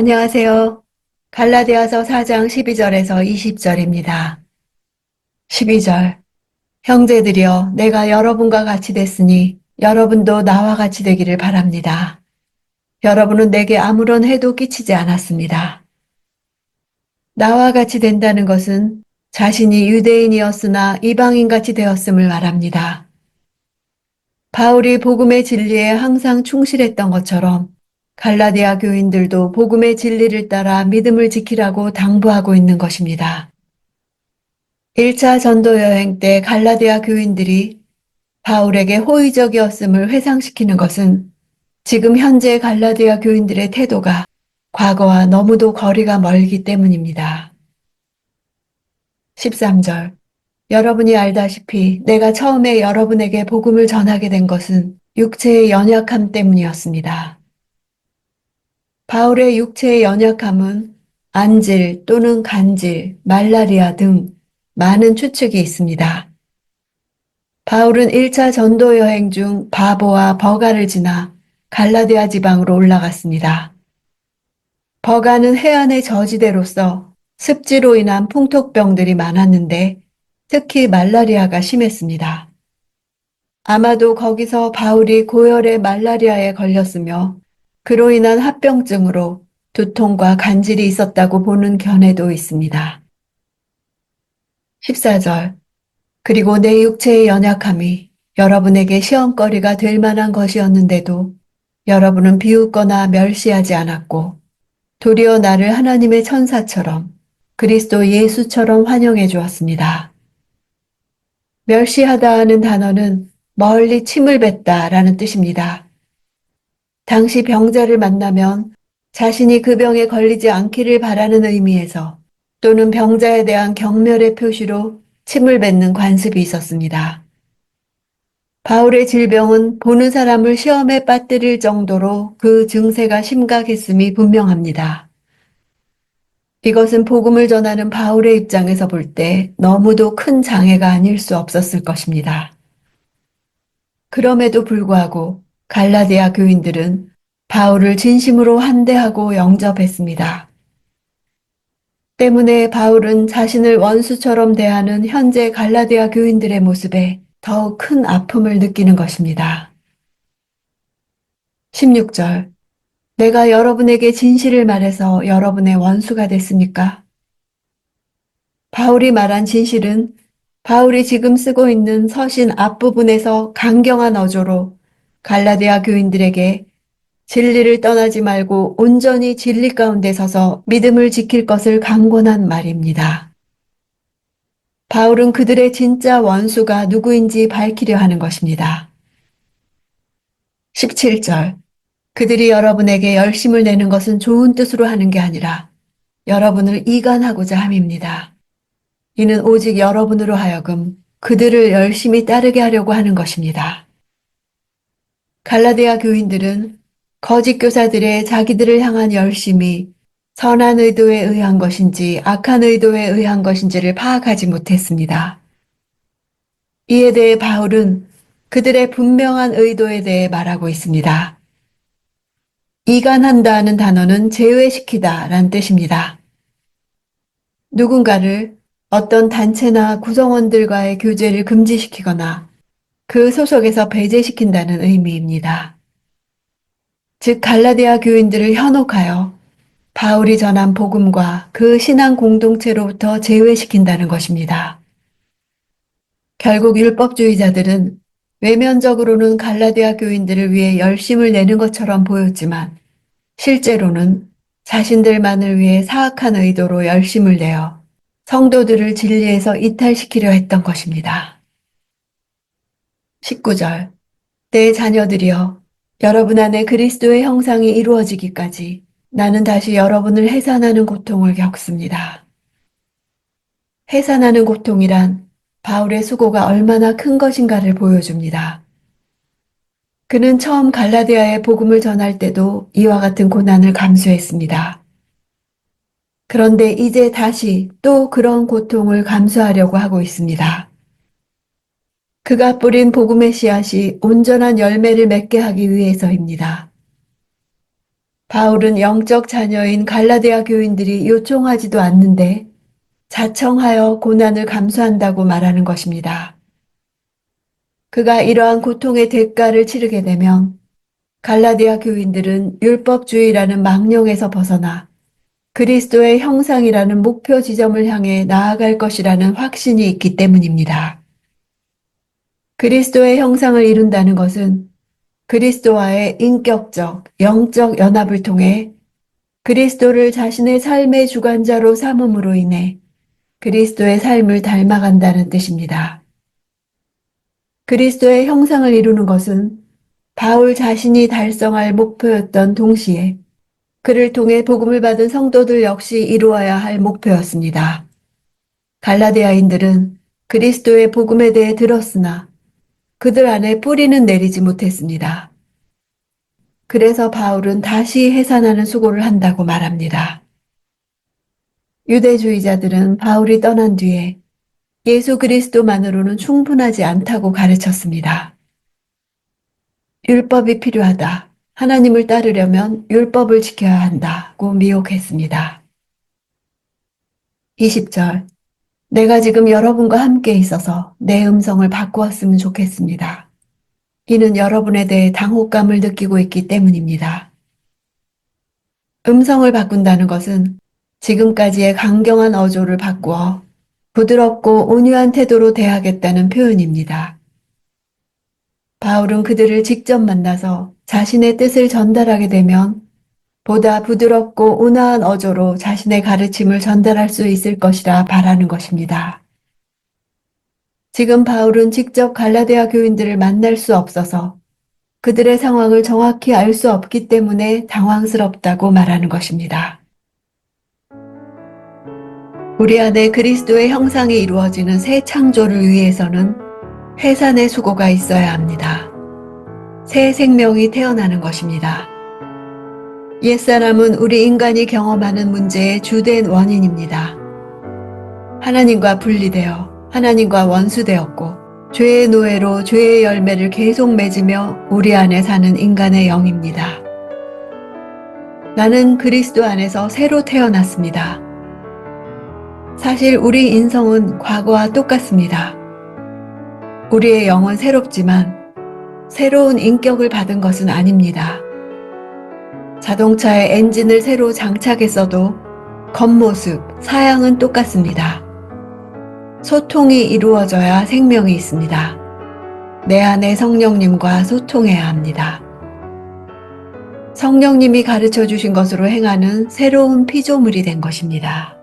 안녕하세요. 갈라디아서 4장 12절에서 20절입니다. 12절. 형제들이여, 내가 여러분과 같이 됐으니 여러분도 나와 같이 되기를 바랍니다. 여러분은 내게 아무런 해도 끼치지 않았습니다. 나와 같이 된다는 것은 자신이 유대인이었으나 이방인같이 되었음을 말합니다. 바울이 복음의 진리에 항상 충실했던 것처럼 갈라디아 교인들도 복음의 진리를 따라 믿음을 지키라고 당부하고 있는 것입니다. 1차 전도 여행 때 갈라디아 교인들이 바울에게 호의적이었음을 회상시키는 것은 지금 현재 갈라디아 교인들의 태도가 과거와 너무도 거리가 멀기 때문입니다. 13절. 여러분이 알다시피 내가 처음에 여러분에게 복음을 전하게 된 것은 육체의 연약함 때문이었습니다. 바울의 육체의 연약함은 안질 또는 간질, 말라리아 등 많은 추측이 있습니다. 바울은 1차 전도 여행 중 바보와 버가를 지나 갈라디아 지방으로 올라갔습니다. 버가는 해안의 저지대로서 습지로 인한 풍토병들이 많았는데 특히 말라리아가 심했습니다. 아마도 거기서 바울이 고열의 말라리아에 걸렸으며 그로 인한 합병증으로 두통과 간질이 있었다고 보는 견해도 있습니다. 14절. 그리고 내 육체의 연약함이 여러분에게 시험거리가 될 만한 것이었는데도 여러분은 비웃거나 멸시하지 않았고 도리어 나를 하나님의 천사처럼 그리스도 예수처럼 환영해 주었습니다. 멸시하다 하는 단어는 멀리 침을 뱉다 라는 뜻입니다. 당시 병자를 만나면 자신이 그 병에 걸리지 않기를 바라는 의미에서 또는 병자에 대한 경멸의 표시로 침을 뱉는 관습이 있었습니다. 바울의 질병은 보는 사람을 시험에 빠뜨릴 정도로 그 증세가 심각했음이 분명합니다. 이것은 복음을 전하는 바울의 입장에서 볼 때 너무도 큰 장애가 아닐 수 없었을 것입니다. 그럼에도 불구하고 갈라디아 교인들은 바울을 진심으로 환대하고 영접했습니다. 때문에 바울은 자신을 원수처럼 대하는 현재 갈라디아 교인들의 모습에 더욱 큰 아픔을 느끼는 것입니다. 16절. 내가 여러분에게 진실을 말해서 여러분의 원수가 됐습니까? 바울이 말한 진실은 바울이 지금 쓰고 있는 서신 앞부분에서 강경한 어조로 갈라디아 교인들에게 진리를 떠나지 말고 온전히 진리 가운데 서서 믿음을 지킬 것을 강권한 말입니다. 바울은 그들의 진짜 원수가 누구인지 밝히려 하는 것입니다. 17절. 그들이 여러분에게 열심을 내는 것은 좋은 뜻으로 하는 게 아니라 여러분을 이간하고자 함입니다. 이는 오직 여러분으로 하여금 그들을 열심히 따르게 하려고 하는 것입니다. 갈라디아 교인들은 거짓 교사들의 자기들을 향한 열심이 선한 의도에 의한 것인지 악한 의도에 의한 것인지를 파악하지 못했습니다. 이에 대해 바울은 그들의 분명한 의도에 대해 말하고 있습니다. 이간한다는 단어는 제외시키다 라는 뜻입니다. 누군가를 어떤 단체나 구성원들과의 교제를 금지시키거나 그 소속에서 배제시킨다는 의미입니다. 즉 갈라디아 교인들을 현혹하여 바울이 전한 복음과 그 신앙 공동체로부터 제외시킨다는 것입니다. 결국 율법주의자들은 외면적으로는 갈라디아 교인들을 위해 열심을 내는 것처럼 보였지만 실제로는 자신들만을 위해 사악한 의도로 열심을 내어 성도들을 진리에서 이탈시키려 했던 것입니다. 19절. 내 자녀들이여, 여러분 안에 그리스도의 형상이 이루어지기까지 나는 다시 여러분을 해산하는 고통을 겪습니다. 해산하는 고통이란 바울의 수고가 얼마나 큰 것인가를 보여줍니다. 그는 처음 갈라디아에 복음을 전할 때도 이와 같은 고난을 감수했습니다. 그런데 이제 다시 또 그런 고통을 감수하려고 하고 있습니다. 그가 뿌린 복음의 씨앗이 온전한 열매를 맺게 하기 위해서입니다. 바울은 영적 자녀인 갈라디아 교인들이 요청하지도 않는데 자청하여 고난을 감수한다고 말하는 것입니다. 그가 이러한 고통의 대가를 치르게 되면 갈라디아 교인들은 율법주의라는 망령에서 벗어나 그리스도의 형상이라는 목표 지점을 향해 나아갈 것이라는 확신이 있기 때문입니다. 그리스도의 형상을 이룬다는 것은 그리스도와의 인격적, 영적 연합을 통해 그리스도를 자신의 삶의 주관자로 삼음으로 인해 그리스도의 삶을 닮아간다는 뜻입니다. 그리스도의 형상을 이루는 것은 바울 자신이 달성할 목표였던 동시에 그를 통해 복음을 받은 성도들 역시 이루어야 할 목표였습니다. 갈라디아인들은 그리스도의 복음에 대해 들었으나 그들 안에 뿌리는 내리지 못했습니다. 그래서 바울은 다시 해산하는 수고를 한다고 말합니다. 유대주의자들은 바울이 떠난 뒤에 예수 그리스도만으로는 충분하지 않다고 가르쳤습니다. 율법이 필요하다. 하나님을 따르려면 율법을 지켜야 한다고 미혹했습니다. 20절. 내가 지금 여러분과 함께 있어서 내 음성을 바꾸었으면 좋겠습니다. 이는 여러분에 대해 당혹감을 느끼고 있기 때문입니다. 음성을 바꾼다는 것은 지금까지의 강경한 어조를 바꾸어 부드럽고 온유한 태도로 대하겠다는 표현입니다. 바울은 그들을 직접 만나서 자신의 뜻을 전달하게 되면 보다 부드럽고 온화한 어조로 자신의 가르침을 전달할 수 있을 것이라 바라는 것입니다. 지금 바울은 직접 갈라디아 교인들을 만날 수 없어서 그들의 상황을 정확히 알 수 없기 때문에 당황스럽다고 말하는 것입니다. 우리 안에 그리스도의 형상이 이루어지는 새 창조를 위해서는 해산의 수고가 있어야 합니다. 새 생명이 태어나는 것입니다. 옛사람은 우리 인간이 경험하는 문제의 주된 원인입니다. 하나님과 분리되어 하나님과 원수되었고 죄의 노예로 죄의 열매를 계속 맺으며 우리 안에 사는 인간의 영입니다. 나는 그리스도 안에서 새로 태어났습니다. 사실 우리 인성은 과거와 똑같습니다. 우리의 영은 새롭지만 새로운 인격을 받은 것은 아닙니다. 자동차의 엔진을 새로 장착했어도 겉모습, 사양은 똑같습니다. 소통이 이루어져야 생명이 있습니다. 내 안에 성령님과 소통해야 합니다. 성령님이 가르쳐 주신 것으로 행하는 새로운 피조물이 된 것입니다.